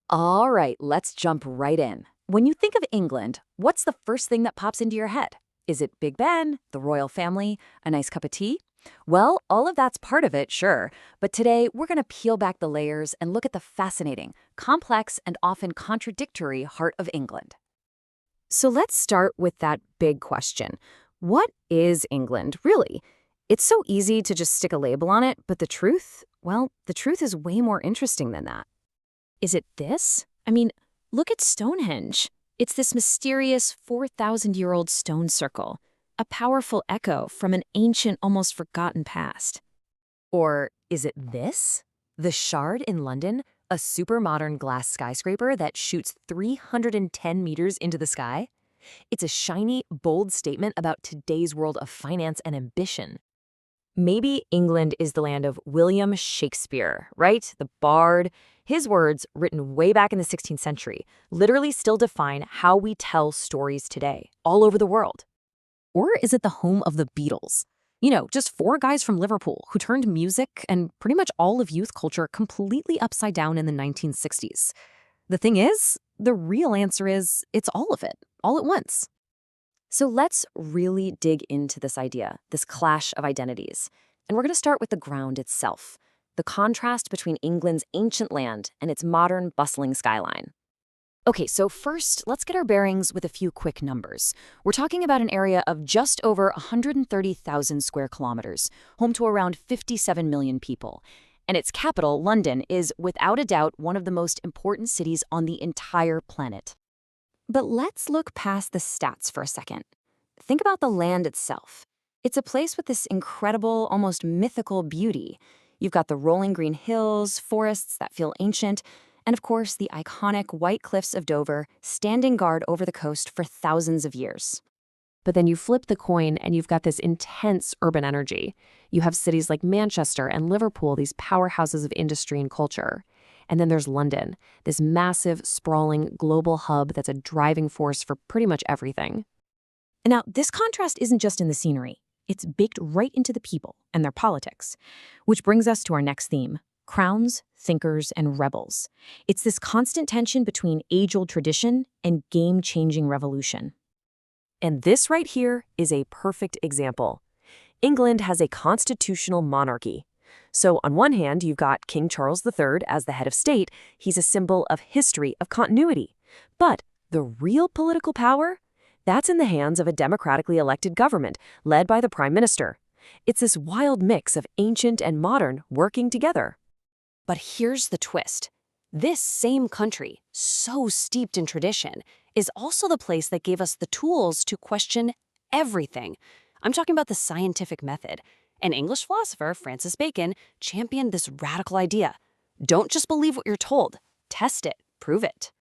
All right, let's jump right in. When you think of England, what's the first thing that pops into your head? Is it Big Ben, the royal family, a nice cup of tea? Well, all of that's part of it, sure. But today, we're going to peel back the layers and look at the fascinating, complex, and often contradictory heart of England. So let's start with that big question. What is England, really? It's so easy to just stick a label on it, but the truth? Well, the truth is way more interesting than that. Is it this? I mean, look at Stonehenge. It's this mysterious 4,000-year-old stone circle, a powerful echo from an ancient, almost forgotten past. Or is it this? The Shard in London, a super modern glass skyscraper that shoots 310 meters into the sky? It's a shiny, bold statement about today's world of finance and ambition. Maybe England is the land of William Shakespeare, right? The bard. His words, written way back in the 16th century, literally still define how we tell stories today, all over the world. Or is it the home of the Beatles? You know, just four guys from Liverpool who turned music and pretty much all of youth culture completely upside down in the 1960s. The thing is, the real answer is it's all of it, all at once. So let's really dig into this idea, this clash of identities. And we're going to start with the ground itself, the contrast between England's ancient land and its modern, bustling skyline. Okay, so first, let's get our bearings with a few quick numbers. We're talking about an area of just over 130,000 square kilometers, home to around 57 million people. And its capital, London, is without a doubt one of the most important cities on the entire planet. But let's look past the stats for a second. Think about the land itself. It's a place with this incredible, almost mythical beauty. You've got the rolling green hills, forests that feel ancient, and of course, the iconic white cliffs of Dover standing guard over the coast for thousands of years. But then you flip the coin and you've got this intense urban energy. You have cities like Manchester and Liverpool, these powerhouses of industry and culture. And then there's London, this massive, sprawling global hub that's a driving force for pretty much everything. And now, this contrast isn't just in the scenery. It's baked right into the people and their politics. Which brings us to our next theme, crowns, thinkers, and rebels. It's this constant tension between age-old tradition and game-changing revolution. And this right here is a perfect example. England has a constitutional monarchy. So on one hand, you've got King Charles III as the head of state. He's a symbol of history, of continuity. But the real political power? That's in the hands of a democratically elected government led by the Prime Minister. It's this wild mix of ancient and modern working together. But here's the twist. This same country, so steeped in tradition, is also the place that gave us the tools to question everything. I'm talking about the scientific method. An English philosopher, Francis Bacon, championed this radical idea. Don't just believe what you're told. Test it. Prove it.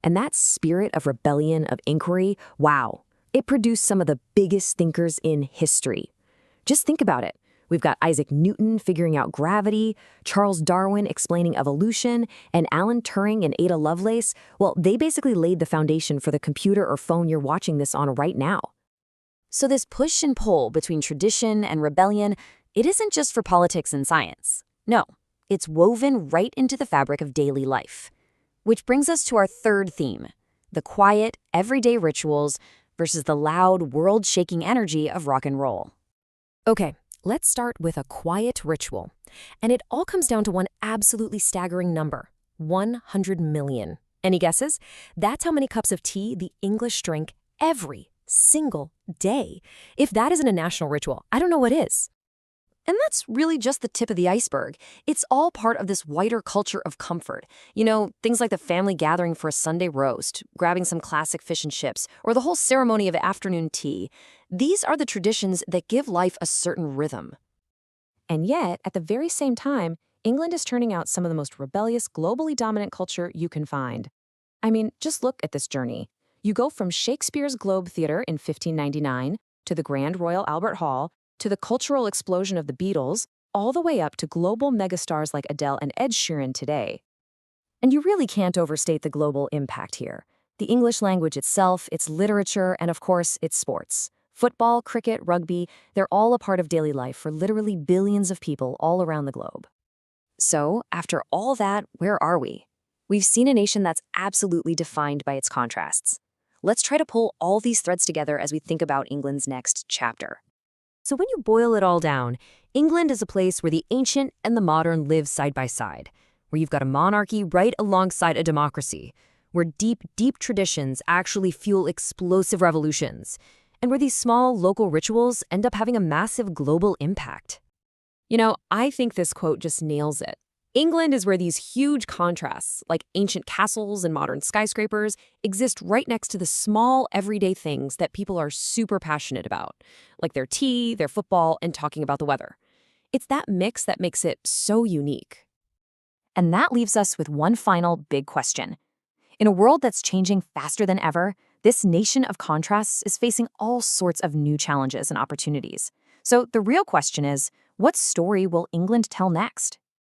And that spirit of rebellion, of inquiry, wow, it produced some of the biggest thinkers in history. Just think about it. We've got Isaac Newton figuring out gravity, Charles Darwin explaining evolution, and Alan Turing and Ada Lovelace. Well, they basically laid the foundation for the computer or phone you're watching this on right now. So this push and pull between tradition and rebellion, it isn't just for politics and science. No, it's woven right into the fabric of daily life. Which brings us to our third theme, the quiet, everyday rituals versus the loud, world-shaking energy of rock and roll. Okay, let's start with a quiet ritual. And it all comes down to one absolutely staggering number, 100 million. Any guesses? That's how many cups of tea the English drink every single day. If that isn't a national ritual, I don't know what is. And that's really just the tip of the iceberg. It's all part of this wider culture of comfort. You know, things like the family gathering for a Sunday roast, grabbing some classic fish and chips, or the whole ceremony of afternoon tea. These are the traditions that give life a certain rhythm. And yet, at the very same time, England is turning out some of the most rebellious, globally dominant culture you can find. I mean, just look at this journey. You go from Shakespeare's Globe Theatre in 1599 to the Grand Royal Albert Hall to the cultural explosion of the Beatles, all the way up to global megastars like Adele and Ed Sheeran today. And you really can't overstate the global impact here. The English language itself, its literature, and of course, its sports. Football, cricket, rugby, they're all a part of daily life for literally billions of people all around the globe. So, after all that, where are we? We've seen a nation that's absolutely defined by its contrasts. Let's try to pull all these threads together as we think about England's next chapter. So when you boil it all down, England is a place where the ancient and the modern live side by side, where you've got a monarchy right alongside a democracy, where deep, deep traditions actually fuel explosive revolutions, and where these small local rituals end up having a massive global impact. I think this quote just nails it. England is where these huge contrasts, like ancient castles and modern skyscrapers, exist right next to the small, everyday things that people are super passionate about, like their tea, their football, and talking about the weather. It's that mix that makes it so unique. And that leaves us with one final big question. In a world that's changing faster than ever, this nation of contrasts is facing all sorts of new challenges and opportunities. So the real question is, what story will England tell next?